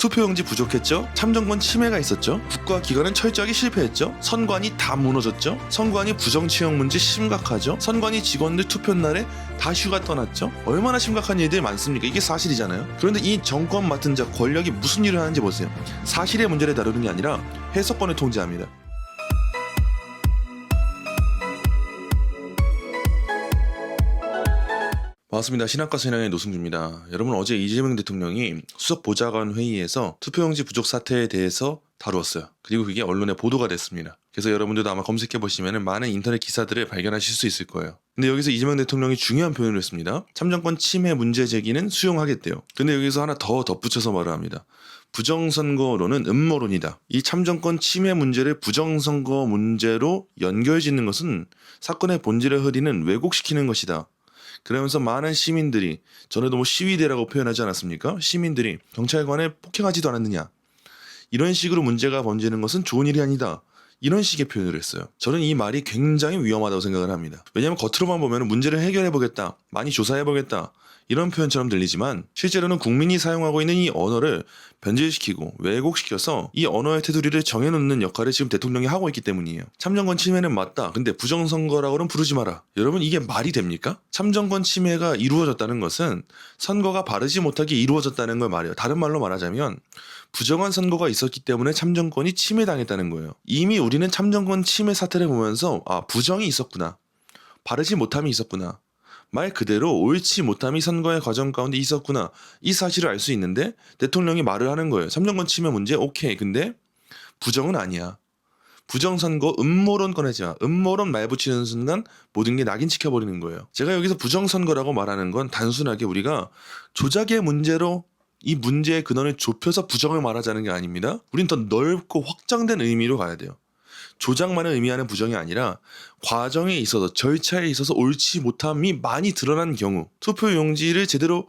투표용지 부족했죠? 참정권 침해가 있었죠? 국가기관은 철저하게 실패했죠? 선관위 다 무너졌죠? 선관위 부정치용 문제 심각하죠? 선관위 직원들 투표날에 다 휴가 떠났죠? 얼마나 심각한 일들이 많습니까? 이게 사실이잖아요. 그런데 이 정권 맡은 자 권력이 무슨 일을 하는지 보세요. 사실의 문제를 다루는 게 아니라 해석권을 통제합니다. 반갑습니다. 신학과 신앙의 노승주입니다. 여러분, 어제 이재명 대통령이 수석보좌관 회의에서 투표용지 부족 사태에 대해서 다루었어요. 그리고 그게 언론에 보도가 됐습니다. 그래서 여러분들도 아마 검색해보시면 많은 인터넷 기사들을 발견하실 수 있을 거예요. 근데 여기서 이재명 대통령이 중요한 표현을 했습니다. 참정권 침해 문제 제기는 수용하겠대요. 근데 여기서 하나 더 덧붙여서 말을 합니다. 부정선거론은 음모론이다. 이 참정권 침해 문제를 부정선거 문제로 연결짓는 것은 사건의 본질을 흐리는 왜곡시키는 것이다. 그러면서 많은 시민들이, 전에도 시위대라고 표현하지 않았습니까? 시민들이 경찰관을 폭행하지도 않았느냐, 이런 식으로 문제가 번지는 것은 좋은 일이 아니다, 이런 식의 표현을 했어요. 저는 이 말이 굉장히 위험하다고 생각을 합니다. 왜냐하면 겉으로만 보면 문제를 해결해보겠다, 많이 조사해보겠다, 이런 표현처럼 들리지만 실제로는 국민이 사용하고 있는 이 언어를 변질시키고 왜곡시켜서 이 언어의 테두리를 정해놓는 역할을 지금 대통령이 하고 있기 때문이에요. 참정권 침해는 맞다, 근데 부정선거라고는 부르지 마라. 여러분, 이게 말이 됩니까? 참정권 침해가 이루어졌다는 것은 선거가 바르지 못하게 이루어졌다는 걸 말해요. 다른 말로 말하자면 부정한 선거가 있었기 때문에 참정권이 침해당했다는 거예요. 이미 우리는 참정권 침해 사태를 보면서 부정이 있었구나, 바르지 못함이 있었구나, 말 그대로 옳지 못함이 선거의 과정 가운데 있었구나, 이 사실을 알 수 있는데 대통령이 말을 하는 거예요. 참정권 침해 문제 오케이, 근데 부정은 아니야. 부정선거 음모론 꺼내지 마. 음모론 말 붙이는 순간 모든 게 낙인 찍혀버리는 거예요. 제가 여기서 부정선거라고 말하는 건 단순하게 우리가 조작의 문제로 이 문제의 근원을 좁혀서 부정을 말하자는 게 아닙니다. 우린 더 넓고 확장된 의미로 가야 돼요. 조작만을 의미하는 부정이 아니라 과정에 있어서, 절차에 있어서 옳지 못함이 많이 드러난 경우, 투표용지를 제대로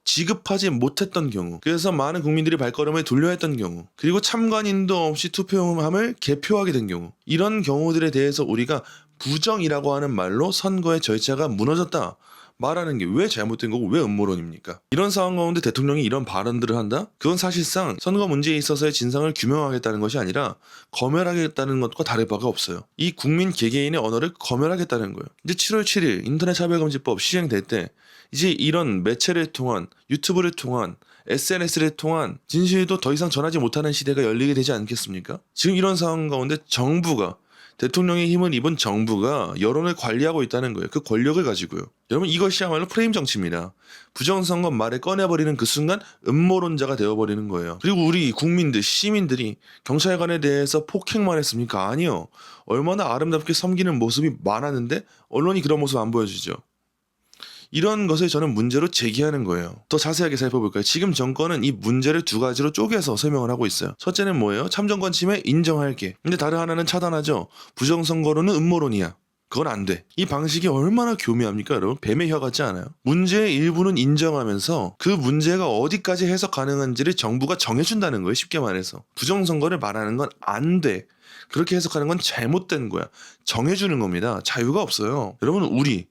지급하지 못했던 경우, 그래서 많은 국민들이 발걸음을 돌려야 했던 경우, 그리고 참관인도 없이 투표함을 개표하게 된 경우, 이런 경우들에 대해서 우리가 부정이라고 하는 말로 선거의 절차가 무너졌다 말하는 게 왜 잘못된 거고 왜 음모론입니까? 이런 상황 가운데 대통령이 이런 발언들을 한다? 그건 사실상 선거 문제에 있어서의 진상을 규명하겠다는 것이 아니라 검열하겠다는 것과 다를 바가 없어요. 이 국민 개개인의 언어를 검열하겠다는 거예요. 이제 7월 7일 인터넷 차별금지법 시행될 때 이제 이런 매체를 통한, 유튜브를 통한, SNS를 통한 진실도 더 이상 전하지 못하는 시대가 열리게 되지 않겠습니까? 지금 이런 상황 가운데 정부가, 대통령의 힘을 입은 정부가 여론을 관리하고 있다는 거예요. 그 권력을 가지고요. 여러분, 이것이야말로 프레임 정치입니다. 부정선거 말을 꺼내버리는 그 순간 음모론자가 되어버리는 거예요. 그리고 우리 국민들, 시민들이 경찰관에 대해서 폭행만 했습니까? 아니요. 얼마나 아름답게 섬기는 모습이 많았는데 언론이 그런 모습 안 보여주죠. 이런 것을 저는 문제로 제기하는 거예요. 더 자세하게 살펴볼까요? 지금 정권은 이 문제를 두 가지로 쪼개서 설명을 하고 있어요. 첫째는 뭐예요? 참정권 침해 인정할게. 근데 다른 하나는 차단하죠. 부정선거론은 음모론이야. 그건 안 돼. 이 방식이 얼마나 교묘합니까, 여러분? 뱀의 혀 같지 않아요? 문제의 일부는 인정하면서 그 문제가 어디까지 해석 가능한지를 정부가 정해준다는 거예요. 쉽게 말해서. 부정선거를 말하는 건 안 돼, 그렇게 해석하는 건 잘못된 거야, 정해주는 겁니다. 자유가 없어요. 여러분, 우리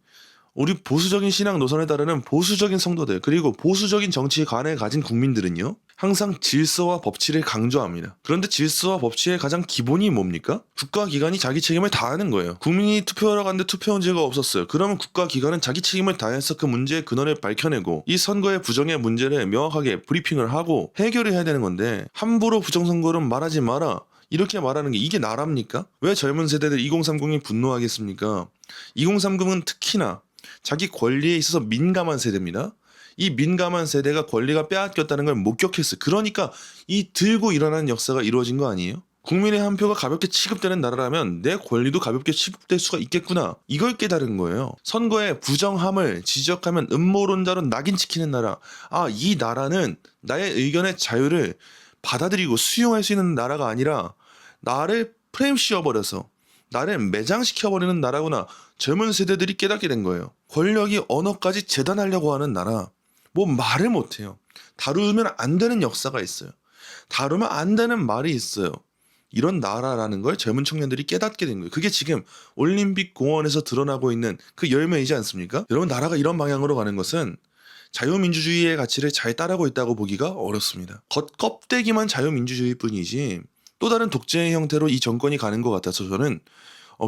보수적인 신앙 노선에 따르는 보수적인 성도들, 그리고 보수적인 정치관을 가진 국민들은요, 항상 질서와 법치를 강조합니다. 그런데 질서와 법치의 가장 기본이 뭡니까? 국가기관이 자기 책임을 다하는 거예요. 국민이 투표하러 갔는데 투표용지가 없었어요. 그러면 국가기관은 자기 책임을 다해서 그 문제의 근원을 밝혀내고 이 선거의 부정의 문제를 명확하게 브리핑을 하고 해결을 해야 되는 건데, 함부로 부정선거는 말하지 마라, 이렇게 말하는 게 이게 나랍니까? 왜 젊은 세대들 2030이 분노하겠습니까? 2030은 특히나 자기 권리에 있어서 민감한 세대입니다. 이 민감한 세대가 권리가 빼앗겼다는 걸 목격했어요. 그러니까 이 들고 일어나는 역사가 이루어진 거 아니에요? 국민의 한 표가 가볍게 취급되는 나라라면 내 권리도 가볍게 취급될 수가 있겠구나, 이걸 깨달은 거예요. 선거의 부정함을 지적하면 음모론자로 낙인 찍히는 나라, 이 나라는 나의 의견의 자유를 받아들이고 수용할 수 있는 나라가 아니라 나를 프레임 씌워버려서 나를 매장시켜버리는 나라구나, 젊은 세대들이 깨닫게 된 거예요. 권력이 언어까지 재단하려고 하는 나라, 말을 못해요. 다루면 안 되는 역사가 있어요. 다루면 안 되는 말이 있어요. 이런 나라라는 걸 젊은 청년들이 깨닫게 된 거예요. 그게 지금 올림픽 공원에서 드러나고 있는 그 열매이지 않습니까? 여러분, 나라가 이런 방향으로 가는 것은 자유민주주의의 가치를 잘 따르고 있다고 보기가 어렵습니다. 겉껍데기만 자유민주주의일 뿐이지 또 다른 독재의 형태로 이 정권이 가는 것 같아서 저는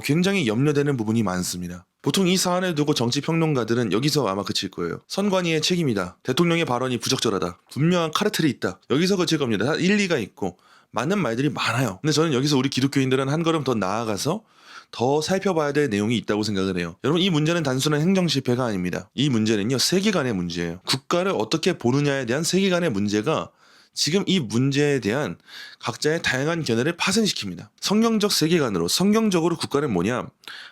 굉장히 염려되는 부분이 많습니다. 보통 이 사안을 두고 정치평론가들은 여기서 아마 그칠 거예요. 선관위의 책임이다. 대통령의 발언이 부적절하다. 분명한 카르텔이 있다. 여기서 그칠 겁니다. 다 일리가 있고 맞는 말들이 많아요. 근데 저는 여기서 우리 기독교인들은 한 걸음 더 나아가서 더 살펴봐야 될 내용이 있다고 생각을 해요. 여러분, 이 문제는 단순한 행정실패가 아닙니다. 이 문제는요, 세계관의 문제예요. 국가를 어떻게 보느냐에 대한 세계관의 문제가 지금 이 문제에 대한 각자의 다양한 견해를 파생시킵니다. 성경적 세계관으로, 성경적으로 국가는 뭐냐?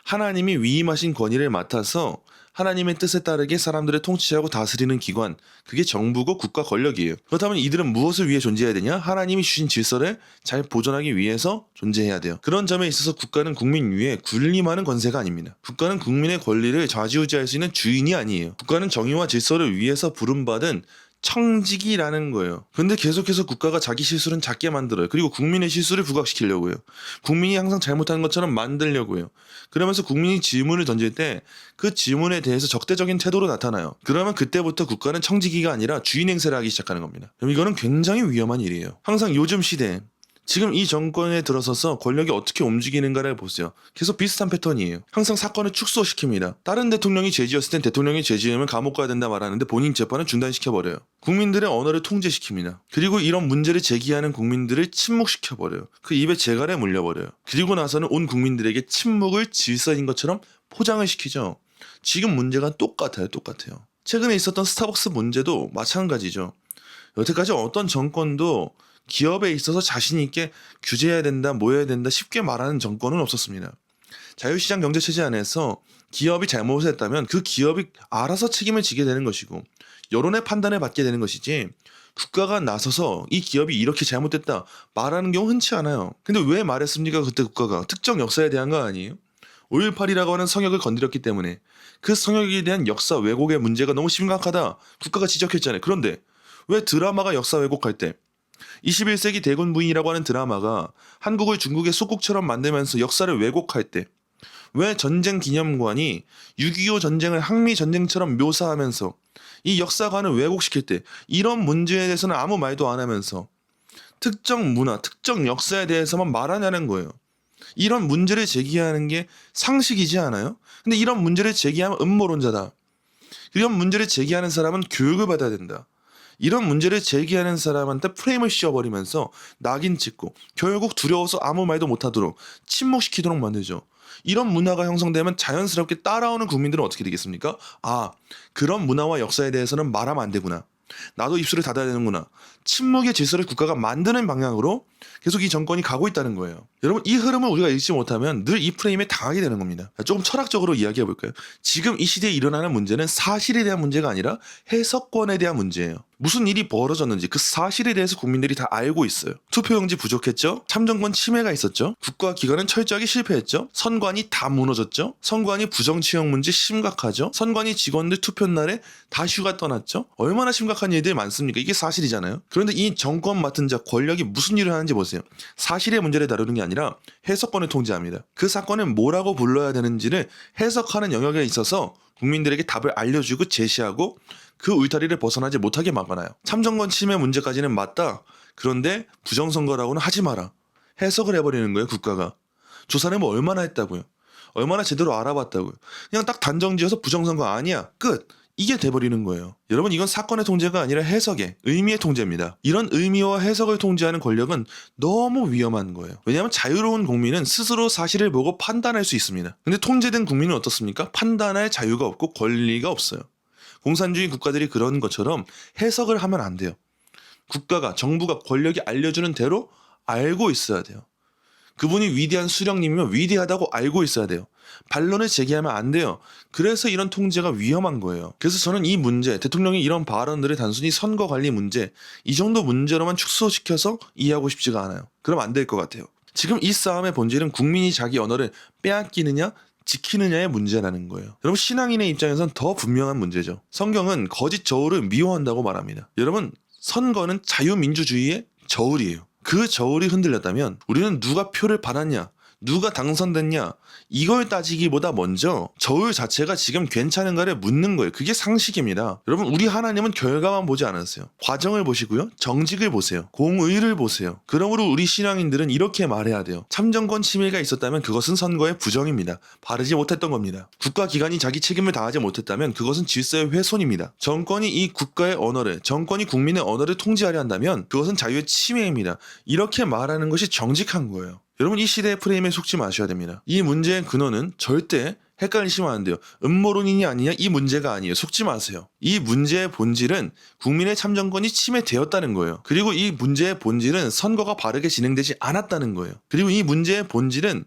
하나님이 위임하신 권위를 맡아서 하나님의 뜻에 따르게 사람들을 통치하고 다스리는 기관, 그게 정부고 국가 권력이에요. 그렇다면 이들은 무엇을 위해 존재해야 되냐? 하나님이 주신 질서를 잘 보존하기 위해서 존재해야 돼요. 그런 점에 있어서 국가는 국민 위에 군림하는 권세가 아닙니다. 국가는 국민의 권리를 좌지우지할 수 있는 주인이 아니에요. 국가는 정의와 질서를 위해서 부름받은 청직이라는 거예요. 근데 계속해서 국가가 자기 실수는 작게 만들어요. 그리고 국민의 실수를 부각시키려고 해요. 국민이 항상 잘못하는 것처럼 만들려고 해요. 그러면서 국민이 질문을 던질 때 그 질문에 대해서 적대적인 태도로 나타나요. 그러면 그때부터 국가는 청지기가 아니라 주인 행세를 하기 시작하는 겁니다. 그럼 이거는 굉장히 위험한 일이에요. 항상 요즘 시대에 지금 이 정권에 들어서서 권력이 어떻게 움직이는가를 보세요. 계속 비슷한 패턴이에요. 항상 사건을 축소시킵니다. 다른 대통령이 죄지었을 땐 대통령이 죄지으면 감옥 가야 된다 말하는데 본인 재판은 중단시켜버려요. 국민들의 언어를 통제시킵니다. 그리고 이런 문제를 제기하는 국민들을 침묵시켜버려요. 그 입에 재갈에 물려버려요. 그리고 나서는 온 국민들에게 침묵을 질서인 것처럼 포장을 시키죠. 지금 문제가 똑같아요. 최근에 있었던 스타벅스 문제도 마찬가지죠. 여태까지 어떤 정권도 기업에 있어서 자신 있게 규제해야 된다, 뭐 해야 된다 쉽게 말하는 정권은 없었습니다. 자유시장 경제체제 안에서 기업이 잘못을 했다면 그 기업이 알아서 책임을 지게 되는 것이고 여론의 판단을 받게 되는 것이지 국가가 나서서 이 기업이 이렇게 잘못됐다 말하는 경우 흔치 않아요. 근데 왜 말했습니까? 그때 국가가 특정 역사에 대한 거 아니에요? 5.18이라고 하는 성역을 건드렸기 때문에 그 성역에 대한 역사 왜곡의 문제가 너무 심각하다 국가가 지적했잖아요. 그런데 왜 드라마가 역사 왜곡할 때 21세기 대군 부인이라고 하는 드라마가 한국을 중국의 속국처럼 만들면서 역사를 왜곡할 때 왜 전쟁 기념관이 6.25 전쟁을 항미 전쟁처럼 묘사하면서 이 역사관을 왜곡시킬 때 이런 문제에 대해서는 아무 말도 안 하면서 특정 문화, 특정 역사에 대해서만 말하냐는 거예요. 이런 문제를 제기하는 게 상식이지 않아요? 근데 이런 문제를 제기하면 음모론자다. 이런 문제를 제기하는 사람은 교육을 받아야 된다. 이런 문제를 제기하는 사람한테 프레임을 씌워버리면서 낙인 찍고 결국 두려워서 아무 말도 못하도록 침묵시키도록 만들죠. 이런 문화가 형성되면 자연스럽게 따라오는 국민들은 어떻게 되겠습니까? 아, 그런 문화와 역사에 대해서는 말하면 안 되구나. 나도 입술을 닫아야 되는구나. 침묵의 질서를 국가가 만드는 방향으로 계속 이 정권이 가고 있다는 거예요. 여러분, 이 흐름을 우리가 읽지 못하면 늘 이 프레임에 당하게 되는 겁니다. 조금 철학적으로 이야기해 볼까요? 지금 이 시대에 일어나는 문제는 사실에 대한 문제가 아니라 해석권에 대한 문제예요. 무슨 일이 벌어졌는지 그 사실에 대해서 국민들이 다 알고 있어요. 투표용지 부족했죠? 참정권 침해가 있었죠? 국가기관은 철저하게 실패했죠? 선관위 다 무너졌죠? 선관위 부정치용 문제 심각하죠? 선관위 직원들 투표날에 다 휴가 떠났죠? 얼마나 심각한 일들이 많습니까? 이게 사실이잖아요. 그런데 이 정권 맡은 자 권력이 무슨 일을 하는지 보세요. 사실의 문제를 다루는 게 아니라 해석권을 통제합니다. 그 사건을 뭐라고 불러야 되는지를 해석하는 영역에 있어서 국민들에게 답을 알려주고 제시하고 그 울타리를 벗어나지 못하게 막아놔요. 참정권 침해 문제까지는 맞다. 그런데 부정선거라고는 하지 마라. 해석을 해버리는 거예요, 국가가. 조사를 뭐 얼마나 했다고요. 얼마나 제대로 알아봤다고요. 그냥 딱 단정지어서 부정선거 아니야. 끝. 이게 돼버리는 거예요. 여러분, 이건 사건의 통제가 아니라 해석의, 의미의 통제입니다. 이런 의미와 해석을 통제하는 권력은 너무 위험한 거예요. 왜냐하면 자유로운 국민은 스스로 사실을 보고 판단할 수 있습니다. 근데 통제된 국민은 어떻습니까? 판단할 자유가 없고 권리가 없어요. 공산주의 국가들이 그런 것처럼 해석을 하면 안 돼요. 국가가, 정부가 권력이 알려주는 대로 알고 있어야 돼요. 그분이 위대한 수령님이면 위대하다고 알고 있어야 돼요. 반론을 제기하면 안 돼요. 그래서 이런 통제가 위험한 거예요. 그래서 저는 이 문제, 대통령이 이런 발언들을 단순히 선거 관리 문제, 이 정도 문제로만 축소시켜서 이해하고 싶지가 않아요. 그럼 안 될 것 같아요. 지금 이 싸움의 본질은 국민이 자기 언어를 빼앗기느냐 지키느냐의 문제라는 거예요. 여러분, 신앙인의 입장에선 더 분명한 문제죠. 성경은 거짓 저울을 미워한다고 말합니다. 여러분, 선거는 자유민주주의의 저울이에요. 그 저울이 흔들렸다면 우리는 누가 표를 받았냐, 누가 당선됐냐 이걸 따지기보다 먼저 저울 자체가 지금 괜찮은가를 묻는 거예요. 그게 상식입니다. 여러분 우리 하나님은 결과만 보지 않았어요. 과정을 보시고요. 정직을 보세요. 공의를 보세요. 그러므로 우리 신앙인들은 이렇게 말해야 돼요. 참정권 침해가 있었다면 그것은 선거의 부정입니다. 바르지 못했던 겁니다. 국가기관이 자기 책임을 다하지 못했다면 그것은 질서의 훼손입니다. 정권이 이 국가의 언어를, 정권이 국민의 언어를 통제하려 한다면 그것은 자유의 침해입니다. 이렇게 말하는 것이 정직한 거예요. 여러분 이 시대의 프레임에 속지 마셔야 됩니다. 이 문제의 근원은 절대 헷갈리시면 안 돼요. 음모론이냐 아니냐 이 문제가 아니에요. 속지 마세요. 이 문제의 본질은 국민의 참정권이 침해되었다는 거예요. 그리고 이 문제의 본질은 선거가 바르게 진행되지 않았다는 거예요. 그리고 이 문제의 본질은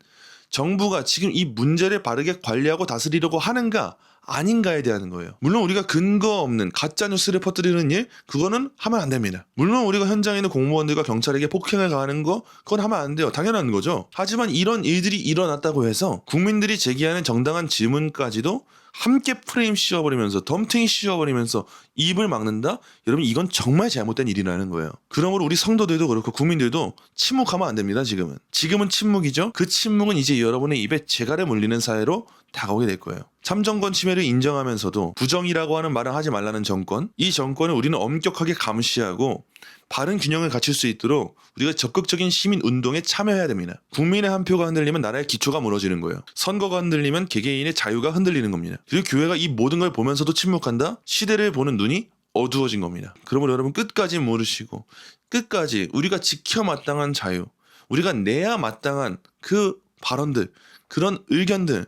정부가 지금 이 문제를 바르게 관리하고 다스리려고 하는가 아닌가에 대한 거예요. 물론 우리가 근거 없는 가짜 뉴스를 퍼뜨리는 일 그거는 하면 안 됩니다. 물론 우리가 현장에 있는 공무원들과 경찰에게 폭행을 가하는 거 그건 하면 안 돼요. 당연한 거죠. 하지만 이런 일들이 일어났다고 해서 국민들이 제기하는 정당한 질문까지도 함께 프레임 씌워버리면서 덤탱이 씌워버리면서 입을 막는다? 여러분 이건 정말 잘못된 일이라는 거예요. 그러므로 우리 성도들도 그렇고 국민들도 침묵하면 안 됩니다. 지금은 침묵이죠. 그 침묵은 이제 여러분의 입에 재갈을 물리는 사회로 다가오게 될 거예요. 참정권 침해를 인정하면서도 부정이라고 하는 말을 하지 말라는 정권, 이 정권을 우리는 엄격하게 감시하고 바른 균형을 갖출 수 있도록 우리가 적극적인 시민 운동에 참여해야 됩니다. 국민의 한 표가 흔들리면 나라의 기초가 무너지는 거예요. 선거가 흔들리면 개개인의 자유가 흔들리는 겁니다. 그리고 교회가 이 모든 걸 보면서도 침묵한다? 시대를 보는 눈이 어두워진 겁니다. 그러므로 여러분 끝까지 물으시고 끝까지 우리가 지켜 마땅한 자유, 우리가 내야 마땅한 그 발언들, 그런 의견들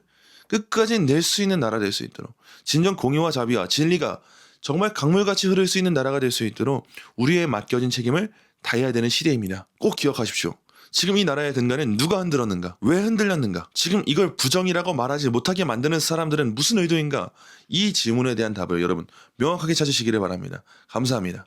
끝까지 낼 수 있는 나라 될 수 있도록 진정 공의와 자비와 진리가 정말 강물같이 흐를 수 있는 나라가 될 수 있도록 우리의 맡겨진 책임을 다해야 되는 시대입니다. 꼭 기억하십시오. 지금 이 나라의 근간은 누가 흔들었는가? 왜 흔들렸는가? 지금 이걸 부정이라고 말하지 못하게 만드는 사람들은 무슨 의도인가? 이 질문에 대한 답을 여러분 명확하게 찾으시기를 바랍니다. 감사합니다.